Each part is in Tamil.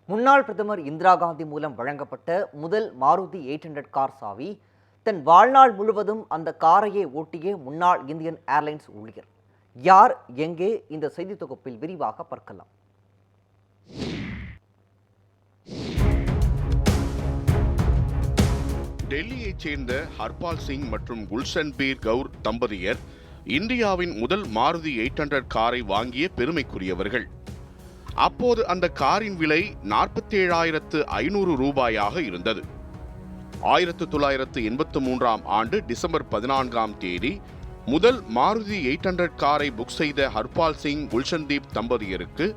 முன்னாள் பிரதமர் இந்திரா காந்தி மூலம் வழங்கப்பட்ட முதல் மாருதி 800 கார் சாவி தன் வாழ்நாள் முழுவதும் அந்த காரையே ஓட்டிய முன்னாள் இந்தியன் ஏர்லைன்ஸ் ஊழியர் யார், எங்கே? இந்த செய்தி தொகுப்பில் விரிவாக பார்க்கலாம். டெல்லியைச் சேர்ந்த ஹர்பால் சிங் மற்றும் குல்ஷன்பீர் கவுர் தம்பதியர் இந்தியாவின் முதல் மாருதி 800 காரை வாங்கிய பெருமைக்குரியவர்கள். அப்போது அந்த காரின் விலை 47,500 ரூபாயாக இருந்தது. 1983ஆம் ஆண்டு டிசம்பர் 14ஆம் தேதி முதல் மாருதி 800 காரை புக் செய்த ஹர்பால் சிங் குல்ஷன்தீப் தம்பதியருக்கு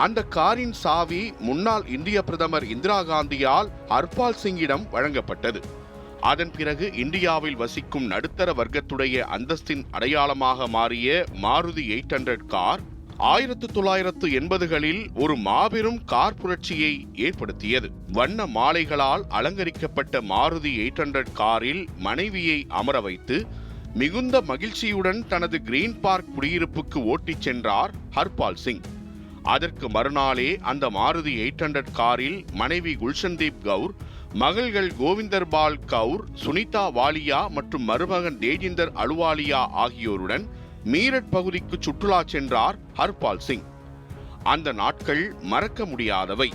அந்த காரின் சாவி முன்னாள் இந்திய பிரதமர் இந்திரா காந்தியால் ஹர்பால் சிங்கிடம் வழங்கப்பட்டது. அதன் பிறகு இந்தியாவில் வசிக்கும் நடுத்தர வர்க்கத்துடைய அந்தஸ்தின் அடையாளமாக மாறிய மாருதி 800 கார் 1980களில் ஒரு மாபெரும் கார் புரட்சியை ஏற்படுத்தியது. வண்ண மாலைகளால் அலங்கரிக்கப்பட்ட மாருதி 800 காரில் மனைவியை அமர வைத்து மிகுந்த மகிழ்ச்சியுடன் தனது கிரீன் பார்க் குடியிருப்புக்கு ஓட்டிச் சென்றார் ஹர்பால் சிங். அதற்கு மறுநாளே அந்த மாருதி 800 காரில் மனைவி குல்ஷன்தீப் கவுர், மகள்கள் கோவிந்தர் பால் கவுர், சுனிதா வாலியா மற்றும் மருமகன் தேஜிந்தர் அலுவாலியா ஆகியோருடன் மீரட் பகுதிக்கு சுற்றுலா சென்றார் ஹர்பால் சிங். அந்த நாட்கள் மறக்க முடியாதவை.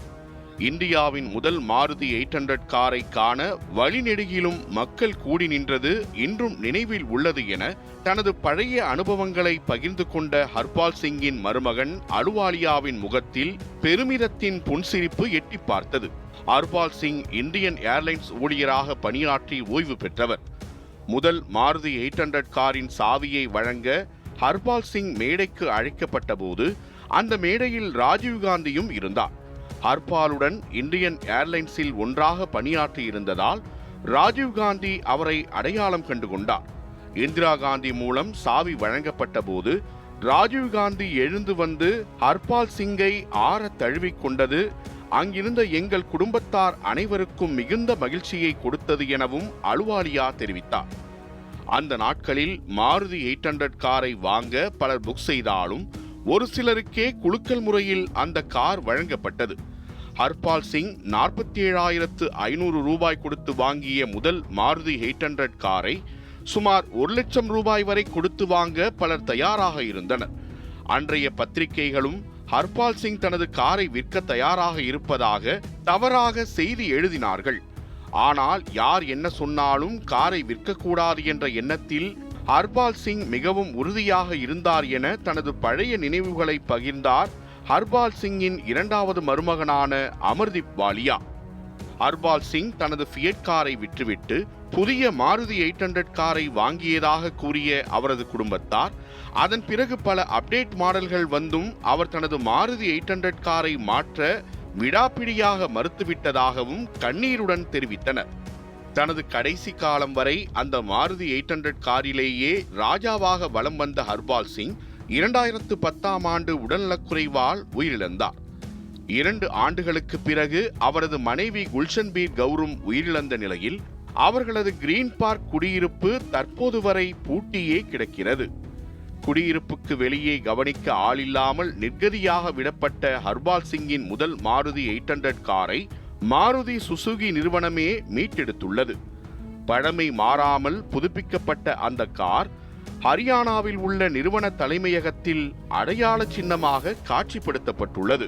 இந்தியாவின் முதல் மாருதி 800 காரை காண வழிநெடுகிலும் மக்கள் கூடி நின்றது இன்றும் நினைவில் உள்ளது என தனது பழைய அனுபவங்களை பகிர்ந்து கொண்ட ஹர்பால் சிங்கின் மருமகன் அலுவாலியாவின் முகத்தில் பெருமிதத்தின் புன்சிரிப்பு எட்டி பார்த்தது. ஹர்பால் சிங் இந்தியன் ஏர்லைன்ஸ் ஊழியராக பணியாற்றி ஓய்வு பெற்றவர். முதல் மாருதி 800 காரின் சாவியை வழங்க ஹர்பால் சிங் மேடைக்கு அழைக்கப்பட்ட போது அந்த மேடையில் ராஜீவ்காந்தியும் இருந்தார். ஹர்பாலுடன் இந்தியன் ஏர்லைன்ஸில் ஒன்றாக பணியாற்றி இருந்ததால் ராஜீவ்காந்தி அவரை அடையாளம் கண்டு கொண்டார். இந்திரா காந்தி மூலம் சாவி வழங்கப்பட்ட போது ராஜீவ்காந்தி எழுந்து வந்து ஹர்பால் சிங்கை ஆற தழுவிக் கொண்டது அங்கிருந்த எங்கள் குடும்பத்தார் அனைவருக்கும் மிகுந்த மகிழ்ச்சியை கொடுத்தது எனவும் அலுவாலியா தெரிவித்தார். அந்த நாட்களில் மாருதி 800 காரை வாங்க பலர் புக் செய்தாலும் ஒரு சிலருக்கே குலுக்கல் முறையில் அந்த கார் வழங்கப்பட்டது. ஹர்பால் சிங் 47,500 ரூபாய் கொடுத்து வாங்கிய முதல் மாருதி 800 காரை சுமார் 1 லட்சம் ரூபாய் வரை கொடுத்து வாங்க பலர் தயாராக இருந்தனர். அன்றைய பத்திரிகைகளும் ஹர்பால் சிங் தனது காரை விற்க தயாராக இருப்பதாக தவறாக செய்தி எழுதினார்கள். ஆனால் யார் என்ன சொன்னாலும் காரை விற்கக்கூடாது என்ற எண்ணத்தில் ஹர்பால் சிங் மிகவும் உறுதியாக இருந்தார் என தனது பழைய நினைவுகளை பகிர்ந்தார் ஹர்பால் சிங்கின் இரண்டாவது மருமகனான அமர்தீப் வாலியா. ஹர்பால் சிங் தனது ஃபியட் காரை விற்றுவிட்டு புதிய மாருதி 800 காரை வாங்கியதாக கூறிய அவரது குடும்பத்தார் அதன் பிறகு பல அப்டேட் மாடல்கள் வந்தும் அவர் தனது மாருதி 800 காரை மாற்ற விடாப்பிடியாக மறுத்துவிட்டதாகவும் கண்ணீருடன் தெரிவித்தனர். தனது கடைசி காலம் வரை அந்த மாருதி 800 காரிலேயே ராஜாவாக வலம் வந்த ஹர்பால் சிங் 2010ஆம் ஆண்டு உடல்நலக்குறைவால் உயிரிழந்தார். 2 ஆண்டுகளுக்கு பிறகு அவரது மனைவி குல்ஷன்பீர் கவுரும் உயிரிழந்த நிலையில் அவர்களது கிரீன் பார்க் குடியிருப்பு தற்போது வரை பூட்டியே கிடக்கிறது. குடியிருப்புக்கு வெளியே கவனிக்க ஆளில்லாமல் நிர்கதியாக விடப்பட்ட ஹர்பால் சிங்கின் முதல் மாருதி 800 காரை மாருதி சுசுகி நிறுவனமே மீட்டெடுத்துள்ளது. பழமை மாறாமல் புதுப்பிக்கப்பட்ட அந்த கார் ஹரியானாவில் உள்ள நிறுவன தலைமையகத்தில் அடையாள சின்னமாக காட்சிப்படுத்தப்பட்டுள்ளது.